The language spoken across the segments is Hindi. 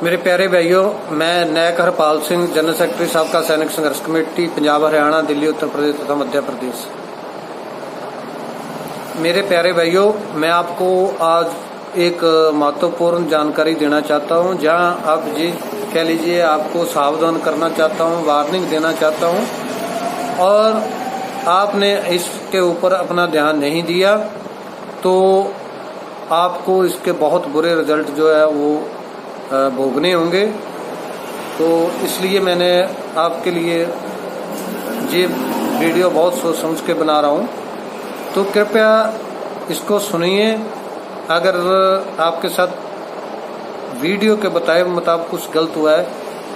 मेरे प्यारे भाइयों, मैं नायक हरपाल सिंह, जनरल सेक्रेटरी साबका सैनिक संघर्ष कमेटी, पंजाब, हरियाणा, दिल्ली, उत्तर प्रदेश तथा मध्य प्रदेश। मेरे प्यारे भाइयों, मैं आपको आज एक महत्वपूर्ण जानकारी देना चाहता हूं, जहां आप जी कह लीजिए आपको सावधान करना चाहता हूं, वार्निंग देना चाहता हूं। और आपने इसके ऊपर अपना ध्यान नहीं दिया तो आपको इसके बहुत बुरे रिजल्ट जो है वो भोगने होंगे। तो इसलिए मैंने आपके लिए ये वीडियो बहुत सोच समझ के बना रहा हूँ, तो कृपया इसको सुनिए। अगर आपके साथ वीडियो के बताए मुताबिक कुछ गलत हुआ है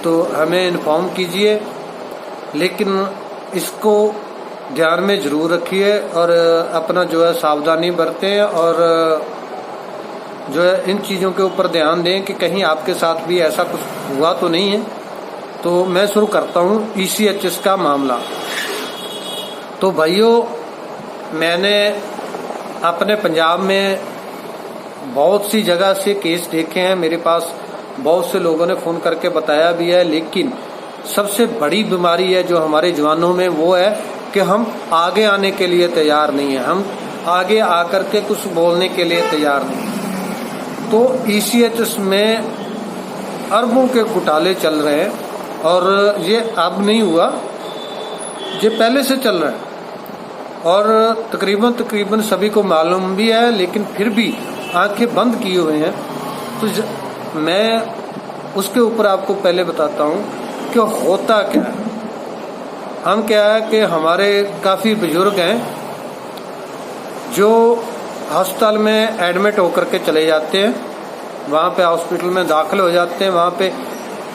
तो हमें इन्फॉर्म कीजिए, लेकिन इसको ध्यान में जरूर रखिए और अपना जो है सावधानी बरतें और जो है इन चीज़ों के ऊपर ध्यान दें कि कहीं आपके साथ भी ऐसा कुछ हुआ तो नहीं है। तो मैं शुरू करता हूँ ECHS का मामला। तो भाइयों, मैंने अपने पंजाब में बहुत सी जगह से केस देखे हैं, मेरे पास बहुत से लोगों ने फ़ोन करके बताया भी है, लेकिन सबसे बड़ी बीमारी है जो हमारे जवानों में वो है कि हम आगे आने के लिए तैयार नहीं है, हम आगे आकर के कुछ बोलने के लिए तैयार नहीं है। तो ECHS में अरबों के घोटाले चल रहे हैं और ये अब नहीं हुआ, ये पहले से चल रहा है और तकरीबन सभी को मालूम भी है, लेकिन फिर भी आंखें बंद किए हुए हैं। तो मैं उसके ऊपर आपको पहले बताता हूँ कि होता क्या है। हम क्या है कि हमारे काफ़ी बुजुर्ग हैं जो अस्पताल में एडमिट होकर के चले जाते हैं, वहाँ पे हॉस्पिटल में दाखिल हो जाते हैं, वहाँ पे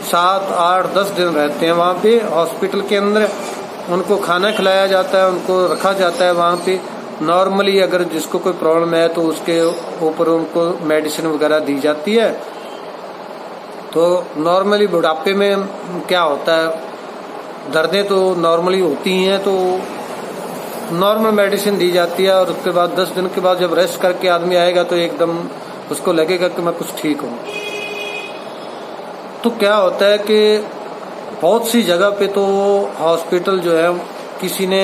7, 8, 10 दिन रहते हैं वहाँ पे हॉस्पिटल के अंदर। उनको खाना खिलाया जाता है, उनको रखा जाता है वहाँ पे। नॉर्मली अगर जिसको कोई प्रॉब्लम है तो उसके ऊपर उनको मेडिसिन वगैरह दी जाती है। तो नॉर्मली बुढ़ापे में क्या होता है, दर्दें तो नॉर्मली होती ही हैं, तो नॉर्मल मेडिसिन दी जाती है और उसके बाद 10 दिन के बाद जब रेस्ट करके आदमी आएगा तो एकदम उसको लगेगा कि मैं कुछ ठीक हूँ। तो क्या होता है कि बहुत सी जगह पे तो हॉस्पिटल जो है किसी ने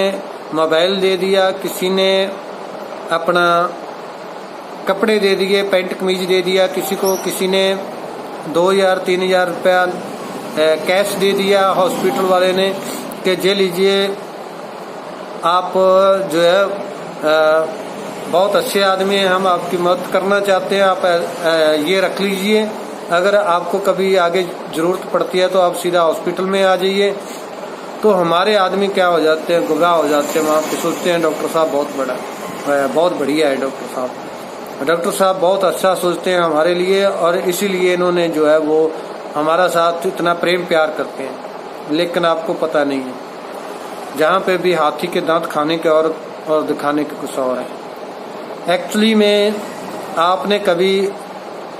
मोबाइल दे दिया, किसी ने अपना कपड़े दे दिए, पैंट कमीज दे दिया किसी को, किसी ने 2,000-3,000 रुपया कैश दे दिया हॉस्पिटल वाले ने कि जे लीजिए, आप जो है बहुत अच्छे आदमी हैं, हम आपकी मदद करना चाहते हैं, आप ये रख लीजिए, अगर आपको कभी आगे ज़रूरत पड़ती है तो आप सीधा हॉस्पिटल में आ जाइए। तो हमारे आदमी क्या हो जाते हैं, गुमराह हो जाते हैं, वहाँ पे सोचते हैं डॉक्टर साहब बहुत बढ़िया है, डॉक्टर साहब बहुत अच्छा सोचते हैं हमारे लिए और इसीलिए इन्होंने जो है वो हमारा साथ इतना प्रेम प्यार करते हैं। लेकिन आपको पता नहीं है, जहाँ पे भी हाथी के दांत खाने के और दिखाने के कुछ और है। एक्चुअली में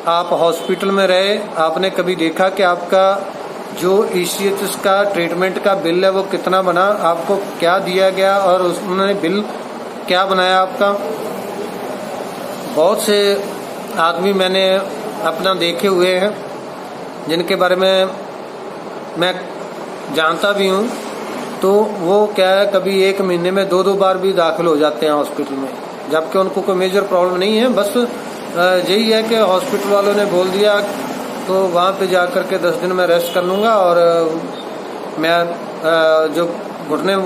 आप हॉस्पिटल में रहे, आपने कभी देखा कि आपका जो ECHS का ट्रीटमेंट का बिल है वो कितना बना, आपको क्या दिया गया और उन्होंने बिल क्या बनाया आपका। बहुत से आदमी मैंने अपना देखे हुए हैं जिनके बारे में मैं जानता भी हूँ। तो वो क्या है, कभी 1 महीने में 2-2 बार भी दाखिल हो जाते हैं हॉस्पिटल में, जबकि उनको कोई मेजर प्रॉब्लम नहीं है। बस यही है कि हॉस्पिटल वालों ने बोल दिया तो वहाँ पे जा कर के 10 दिन में रेस्ट कर लूँगा और मैं जो घुटने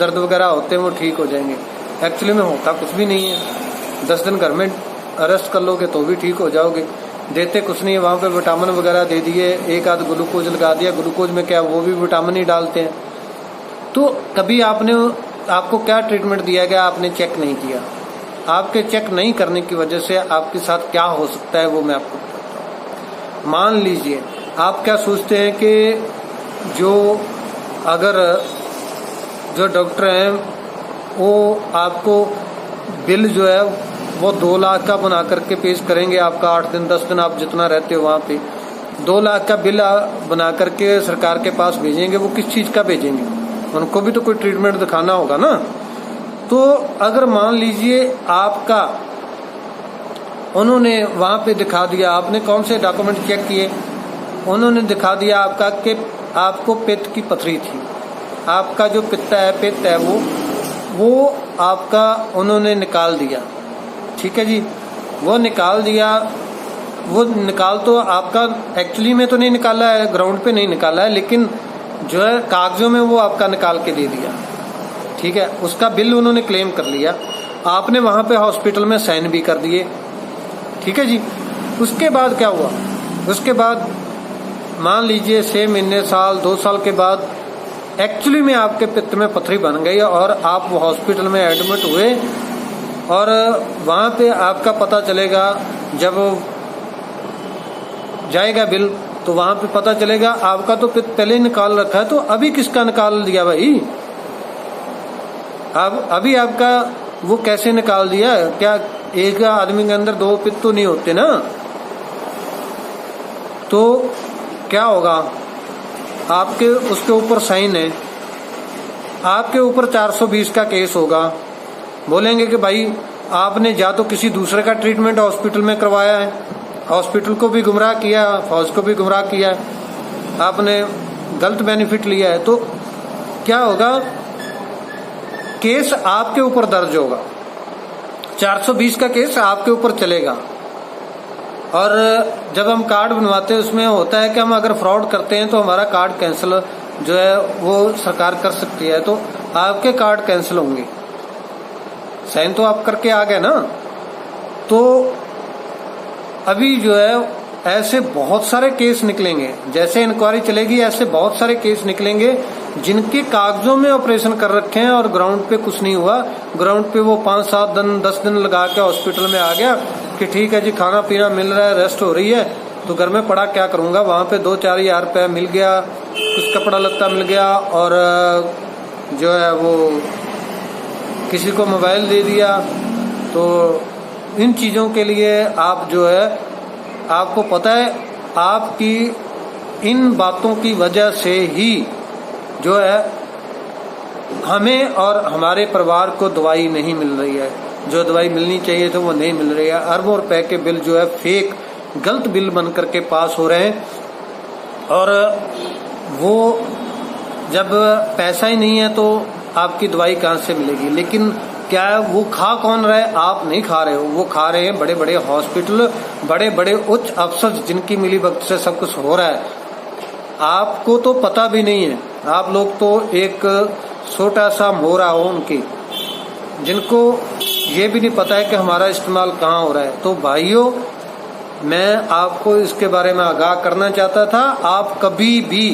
दर्द वगैरह होते हैं वो ठीक हो जाएंगे। एक्चुअली में होता कुछ भी नहीं है। 10 दिन घर में रेस्ट कर लोगे तो भी ठीक हो जाओगे। देते कुछ नहीं है, वहाँ पे विटामिन वगैरह दे दिए, एक आध ग्लूकोज लगा दिया। ग्लूकोज में क्या, वो भी विटामिन ही डालते हैं। तो कभी आपको क्या ट्रीटमेंट दिया गया आपने चेक नहीं किया। आपके चेक नहीं करने की वजह से आपके साथ क्या हो सकता है वो मैं आपको बताता हूँ। मान लीजिए आप क्या सोचते हैं कि जो डॉक्टर हैं वो आपको बिल जो है वो 2 लाख का बना करके पेश करेंगे। आपका 8 दिन 10 दिन आप जितना रहते हो वहाँ पे 2 लाख का बिल बना करके सरकार के पास भेजेंगे। वो किस चीज़ का भेजेंगे, उनको भी तो कोई ट्रीटमेंट दिखाना होगा ना। तो अगर मान लीजिए आपका उन्होंने वहाँ पे दिखा दिया, आपने कौन से डॉक्यूमेंट चेक किए, उन्होंने दिखा दिया आपका कि आपको पित्त की पथरी थी। आपका जो पित्त है वो आपका उन्होंने निकाल दिया। ठीक है जी, वो निकाल दिया। वो निकाल तो आपका एक्चुअली में तो नहीं निकाला है, ग्राउंड पे नहीं निकाला है, लेकिन जो है कागजों में वो आपका निकाल के दे दिया। ठीक है, उसका बिल उन्होंने क्लेम कर लिया। आपने वहां पे हॉस्पिटल में साइन भी कर दिए। ठीक है जी, उसके बाद क्या हुआ? उसके बाद मान लीजिए 6 महीने, साल, 2 साल के बाद एक्चुअली में आपके पित्त में पथरी बन गई और आप हॉस्पिटल में एडमिट हुए और वहां पे आपका पता चलेगा, जब जाएगा बिल तो वहां पे पता चलेगा आपका तो पित्त पहले ही निकाल रखा है, तो अभी किसका निकाल दिया भाई? अब अभी आपका वो कैसे निकाल दिया? क्या एक आदमी के अंदर 2 पित्त तो नहीं होते ना? तो क्या होगा? आपके उसके ऊपर साइन है, आपके ऊपर 420 का केस होगा। बोलेंगे कि भाई आपने या तो किसी दूसरे का ट्रीटमेंट हॉस्पिटल में करवाया है, हॉस्पिटल को भी गुमराह किया, फौज को भी गुमराह किया है, आपने गलत बेनिफिट लिया है, तो क्या होगा? केस आपके ऊपर दर्ज होगा, 420 का केस आपके ऊपर चलेगा। और जब हम कार्ड बनवाते हैं उसमें होता है कि हम अगर फ्रॉड करते हैं तो हमारा कार्ड कैंसिल जो है वो सरकार कर सकती है, तो आपके कार्ड कैंसिल होंगे। साइन तो आप करके आ गए ना। तो अभी जो है ऐसे बहुत सारे केस निकलेंगे, जैसे इंक्वायरी चलेगी ऐसे बहुत सारे केस निकलेंगे जिनके कागजों में ऑपरेशन कर रखे हैं और ग्राउंड पे कुछ नहीं हुआ। ग्राउंड पे वो 5-7 दिन 10 दिन लगा के हॉस्पिटल में आ गया कि ठीक है जी, खाना पीना मिल रहा है, रेस्ट हो रही है, तो घर में पड़ा क्या करूंगा। वहां पे 2-4 हज़ार रुपया मिल गया, कुछ कपड़ा लत्ता मिल गया और जो है वो किसी को मोबाइल दे दिया। तो इन चीजों के लिए आप जो है, आपको पता है आपकी इन बातों की वजह से ही जो है हमें और हमारे परिवार को दवाई नहीं मिल रही है। जो दवाई मिलनी चाहिए तो वो नहीं मिल रही है। अरबों रुपए के बिल जो है फेक गलत बिल बन करके पास हो रहे हैं और वो जब पैसा ही नहीं है तो आपकी दवाई कहाँ से मिलेगी। लेकिन क्या है, वो खा कौन रहा है? आप नहीं खा रहे हो, वो खा रहे हैं बड़े बड़े हॉस्पिटल, बड़े बड़े उच्च अफसर जिनकी मिली भगत से सब कुछ हो रहा है। आपको तो पता भी नहीं है, आप लोग तो एक छोटा सा मोहरा हो उनकी, जिनको ये भी नहीं पता है कि हमारा इस्तेमाल कहाँ हो रहा है। तो भाइयों, मैं आपको इसके बारे में आगाह करना चाहता था। आप कभी भी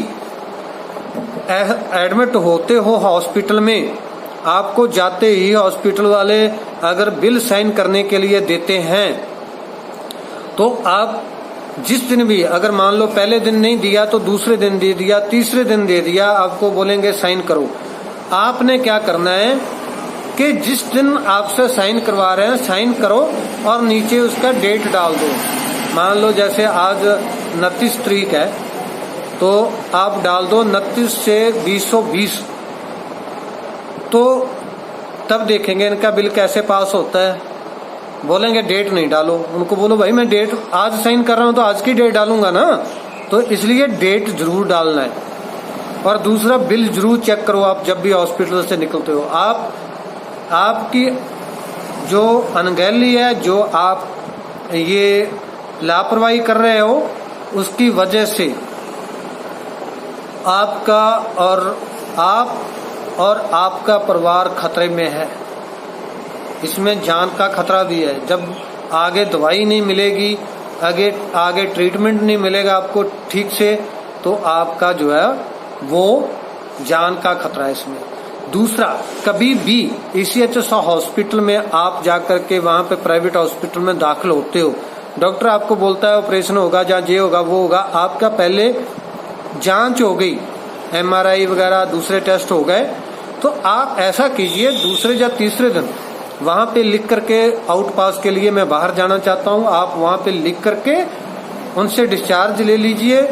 एडमिट होते हो हॉस्पिटल में, आपको जाते ही हॉस्पिटल वाले अगर बिल साइन करने के लिए देते हैं तो आप जिस दिन भी, अगर मान लो पहले दिन नहीं दिया तो दूसरे दिन दे दिया, तीसरे दिन दे दिया, आपको बोलेंगे साइन करो। आपने क्या करना है कि जिस दिन आपसे साइन करवा रहे हैं साइन करो और नीचे उसका डेट डाल दो। मान लो जैसे आज 29 तारीख है तो आप डाल दो 29 से 2020, तो तब देखेंगे इनका बिल कैसे पास होता है। बोलेंगे डेट नहीं डालो, उनको बोलो भाई मैं डेट आज साइन कर रहा हूं तो आज की डेट डालूंगा ना, तो इसलिए डेट जरूर डालना है। और दूसरा, बिल जरूर चेक करो आप जब भी हॉस्पिटल से निकलते हो। आपकी जो अनगैली है, जो आप ये लापरवाही कर रहे हो, उसकी वजह से आपका और आपका परिवार खतरे में है। इसमें जान का खतरा भी है। जब आगे दवाई नहीं मिलेगी, आगे ट्रीटमेंट नहीं मिलेगा आपको ठीक से, तो आपका जो है वो जान का खतरा है इसमें। दूसरा, कभी भी ECHS हॉस्पिटल में आप जाकर के वहां पे प्राइवेट हॉस्पिटल में दाखिल होते हो, डॉक्टर आपको बोलता है ऑपरेशन होगा या ये होगा वो होगा, आपका पहले जांच हो गई, MRI वगैरह दूसरे टेस्ट हो गए, तो आप ऐसा कीजिए दूसरे या तीसरे दिन वहां पे लिख करके, आउट पास के लिए मैं बाहर जाना चाहता हूं, आप वहां पे लिख करके उनसे डिस्चार्ज ले लीजिए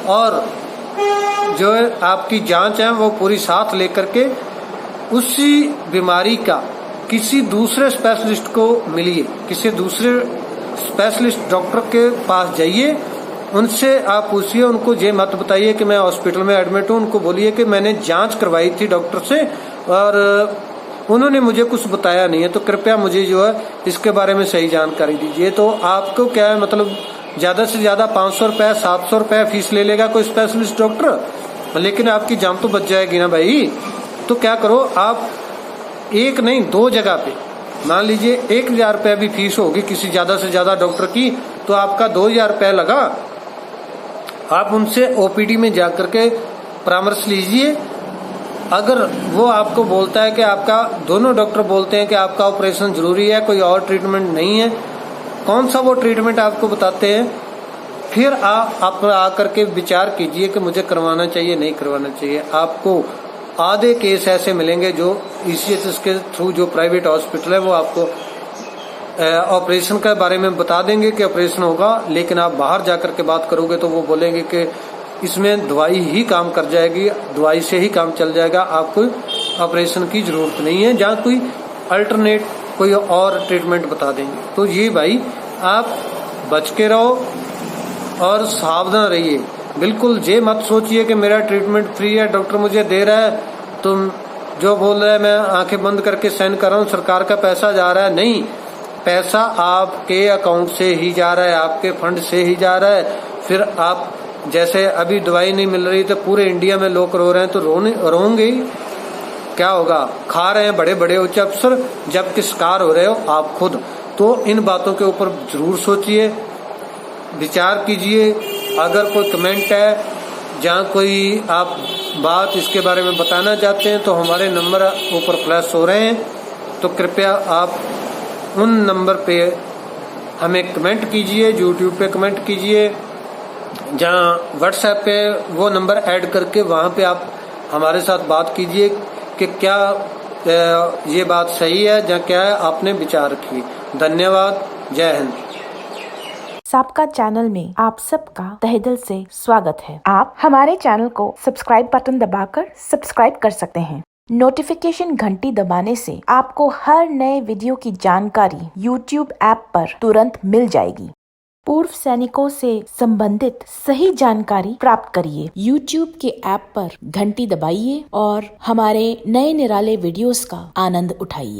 और जो है आपकी जांच है वो पूरी साथ लेकर के उसी बीमारी का किसी दूसरे स्पेशलिस्ट को मिलिए, किसी दूसरे स्पेशलिस्ट डॉक्टर के पास जाइए उनसे आप पूछिए, उनको ये मत बताइए कि मैं हॉस्पिटल में एडमिट हूँ। उनको बोलिए कि मैंने जांच करवाई थी डॉक्टर से और उन्होंने मुझे कुछ बताया नहीं है, तो कृपया मुझे जो है इसके बारे में सही जानकारी दीजिए। तो आपको क्या है, मतलब ज्यादा से ज्यादा 500 रुपया 700 रुपया फीस ले लेगा कोई स्पेशलिस्ट डॉक्टर, लेकिन आपकी जान तो बच जाएगी ना भाई। तो क्या करो, आप एक नहीं 2 जगह पे मान लीजिए 1000 रुपया भी फीस होगी किसी ज्यादा से ज्यादा डॉक्टर की, तो आपका 2000 रुपया लगा। आप उनसे ओपीडी में जाकर के परामर्श लीजिए। अगर वो आपको बोलता है कि आपका, दोनों डॉक्टर बोलते हैं कि आपका ऑपरेशन जरूरी है, कोई और ट्रीटमेंट नहीं है, कौन सा वो ट्रीटमेंट आपको बताते हैं, फिर आप आकर के विचार कीजिए कि मुझे करवाना चाहिए नहीं करवाना चाहिए। आपको आधे केस ऐसे मिलेंगे जो ईसीएचएस के थ्रू, जो प्राइवेट हॉस्पिटल है, वो आपको ऑपरेशन के बारे में बता देंगे कि ऑपरेशन होगा, लेकिन आप बाहर जाकर के बात करोगे तो वो बोलेंगे कि इसमें दवाई ही काम कर जाएगी, दवाई से ही काम चल जाएगा, आपको ऑपरेशन की जरूरत नहीं है, जहाँ कोई अल्टरनेट कोई और ट्रीटमेंट बता देंगे। तो ये भाई आप बच के रहो और सावधान रहिए। बिल्कुल ये मत सोचिए कि मेरा ट्रीटमेंट फ्री है, डॉक्टर मुझे दे रहा है, तुम जो बोल रहे हैं मैं आंखें बंद करके साइन कर रहा हूँ, सरकार का पैसा जा रहा है। नहीं, पैसा आपके अकाउंट से ही जा रहा है, आपके फंड से ही जा रहा है। फिर आप जैसे अभी दवाई नहीं मिल रही तो पूरे इंडिया में लोग रो रहे हैं, तो रोएंगे ही। क्या होगा, खा रहे हैं बड़े बड़े उच्च अफसर, जबकि शिकार हो रहे हो आप खुद। तो इन बातों के ऊपर जरूर सोचिए, विचार कीजिए। अगर कोई कमेंट है जहाँ कोई आप बात इसके बारे में बताना चाहते हैं तो हमारे नंबर ऊपर फ्लैश हो रहे हैं, तो कृपया आप उन नंबर पे हमें कमेंट कीजिए, यूट्यूब पे कमेंट कीजिए, जहाँ व्हाट्सएप पे वो नंबर ऐड करके वहाँ पे आप हमारे साथ बात कीजिए कि क्या ये बात सही है या क्या है, आपने विचार की। धन्यवाद, जय हिंद। सबका चैनल में आप सबका तहे दिल से स्वागत है। आप हमारे चैनल को सब्सक्राइब बटन दबाकर सब्सक्राइब कर सकते हैं। नोटिफिकेशन घंटी दबाने से आपको हर नए वीडियो की जानकारी YouTube ऐप पर तुरंत मिल जाएगी। पूर्व सैनिकों से संबंधित सही जानकारी प्राप्त करिए। YouTube के ऐप पर घंटी दबाइए और हमारे नए निराले वीडियोस का आनंद उठाइए।